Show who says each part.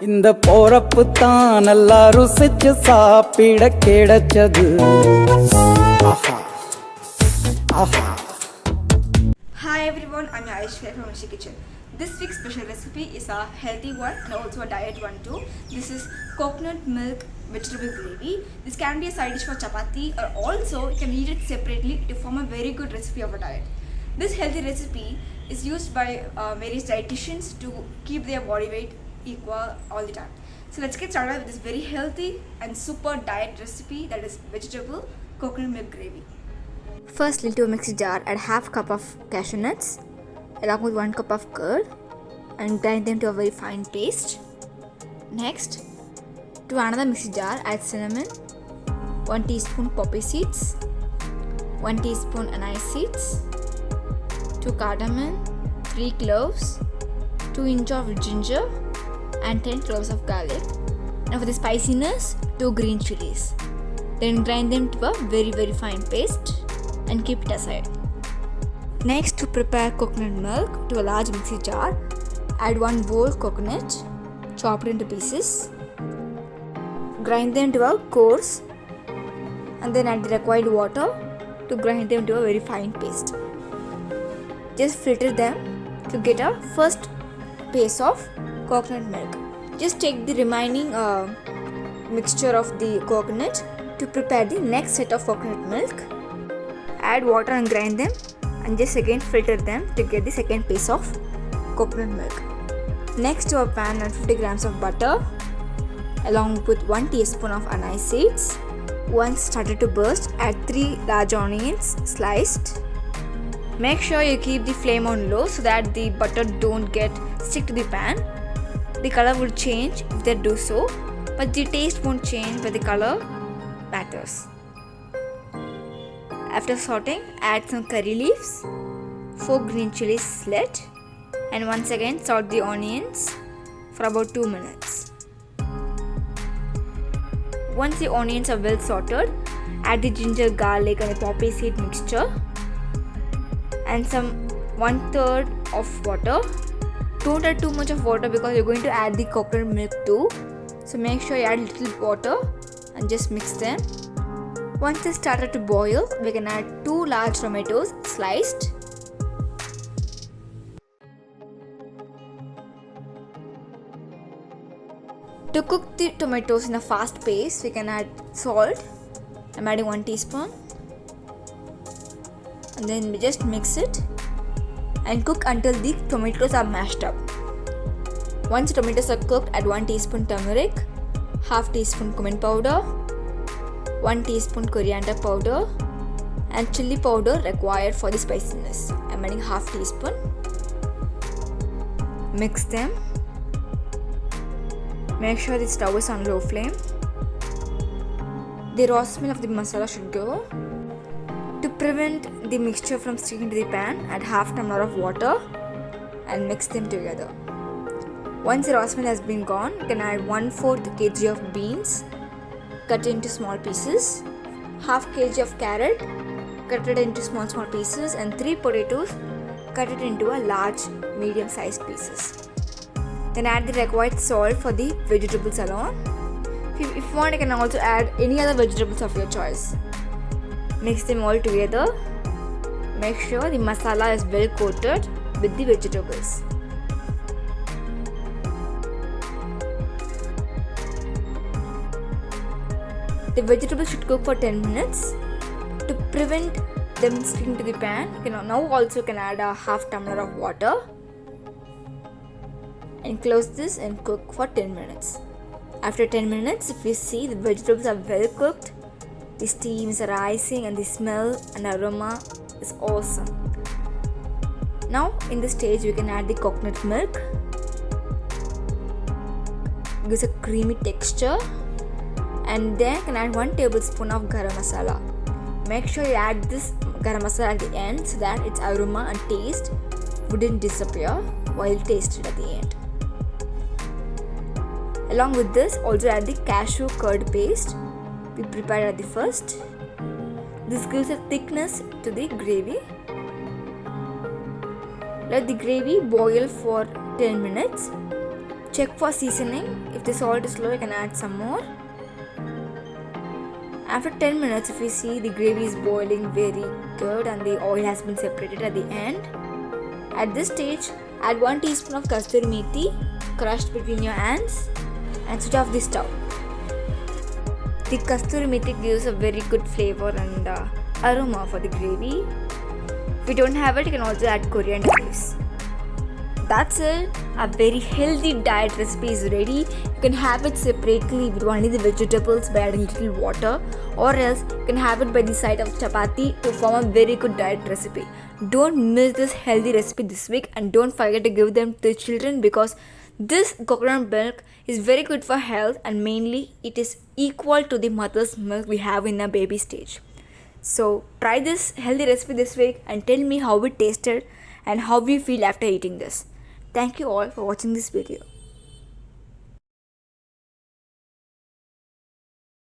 Speaker 1: இந்த போறப்பு தான் நல்லா ருசிச்சு சாப்பிட கிடைச்சது. ஆஹா ஆஹா.
Speaker 2: Hi everyone, I'm Ayush from Mishi Kitchen. This week's special recipe is a healthy one and also a diet one too. This is coconut milk vegetable gravy. This can be a side dish for chapati, or also you can eat it separately to form a very good recipe of a diet. This healthy recipe is used by various dietitians to keep their body weight equal all the time. So let's get started with this very healthy and super diet recipe, that is vegetable coconut milk gravy. First, into a mixing jar, add half cup of cashew nuts along with 1 cup of curd and grind them to a very fine paste. Next, to another mixing jar, add cinnamon, 1 teaspoon poppy seeds, 1 teaspoon anise seeds, 2 cardamom, 3 cloves, 2 inches of ginger and 10 cloves of garlic. Now for the spiciness, 2 green chilies. Then grind them to a very fine paste and keep it aside. Next, to prepare coconut milk, to a large mixing jar, add 1 whole coconut, chop it into pieces, grind them to a coarse, and then add the required water to grind them to a very fine paste. Just filter them to get a first paste of coconut milk. Just take the remaining mixture of the coconut to prepare the next set of coconut milk. Add water and grind them, and just again filter them to get the second piece of coconut milk. Next, to a pan, add 50 grams of butter along with 1 teaspoon of anise seeds. Once started to burst, add 3 large onions sliced. Make sure you keep the flame on low so that the butter don't get stick to the pan. The color will change if they do so, but the taste won't change, but the color matters. After sauteing, add some curry leaves, 4 green chilies slit, and once again saute the onions for about 2 minutes. Once the onions are well sauteed, add the ginger, garlic and the poppy seed mixture and some 1/3 of water. Don't add too much of water because you're going to add the coconut milk too. So make sure you add little water and just mix them. Once it started to boil, we can add 2 large tomatoes sliced. To cook the tomatoes in a fast pace, we can add salt. I'm adding 1 teaspoon. And then we just mix it and cook until the tomatoes are mashed up. Once the tomatoes are cooked, add 1 teaspoon turmeric, half teaspoon cumin powder, 1 teaspoon coriander powder and chili powder required for the spiciness. I'm adding half teaspoon. Mix them. Make sure the stove is on low flame. The raw smell of the masala should go. To prevent the mixture from sticking to the pan, add half tumbler of water and mix them together. Once the raw smell has been gone, you can add 1/4 kg of beans, cut into small pieces, half kg of carrot, cut it into small pieces, and 3 potatoes, cut it into a large medium sized pieces. Then add the required salt for the vegetables alone. If you want, you can also add any other vegetables of your choice. Mix them all together. Make sure the masala is well coated with the vegetables. The vegetables should cook for 10 minutes. To prevent them sticking to the pan, you can now also add a half tumbler of water and close this and cook for 10 minutes. After 10 minutes, if you see the vegetables are well cooked, the steam is rising and the smell and aroma is awesome. Now in this stage, we can add the coconut milk. It gives a creamy texture. And then you can add 1 tablespoon of garam masala. Make sure you add this garam masala at the end so that its aroma and taste wouldn't disappear while tasted at the end. Along with this, also add the cashew curd paste we prepared at the first. This gives a thickness to the gravy. Let the gravy boil for 10 minutes. Check for seasoning. If the salt is low, you can add some more. After 10 minutes, if you see the gravy is boiling very good and the oil has been separated at the end. At this stage, add 1 teaspoon of kasturi methi crushed between your hands and switch off the stove. The kasturi methi gives a very good flavor and aroma for the gravy. If you don't have it, you can also add coriander leaves. That's it. A very healthy diet recipe is ready. You can have it separately with only the vegetables by adding little water, or else you can have it by the side of chapati to form a very good diet recipe. Don't miss this healthy recipe this week, and don't forget to give them to children, because this coconut milk is very good for health, and mainly it is equal to the mother's milk we have in a baby stage. So try this healthy recipe this week and tell me how it tasted and how you feel after eating this. Thank you all for watching this video.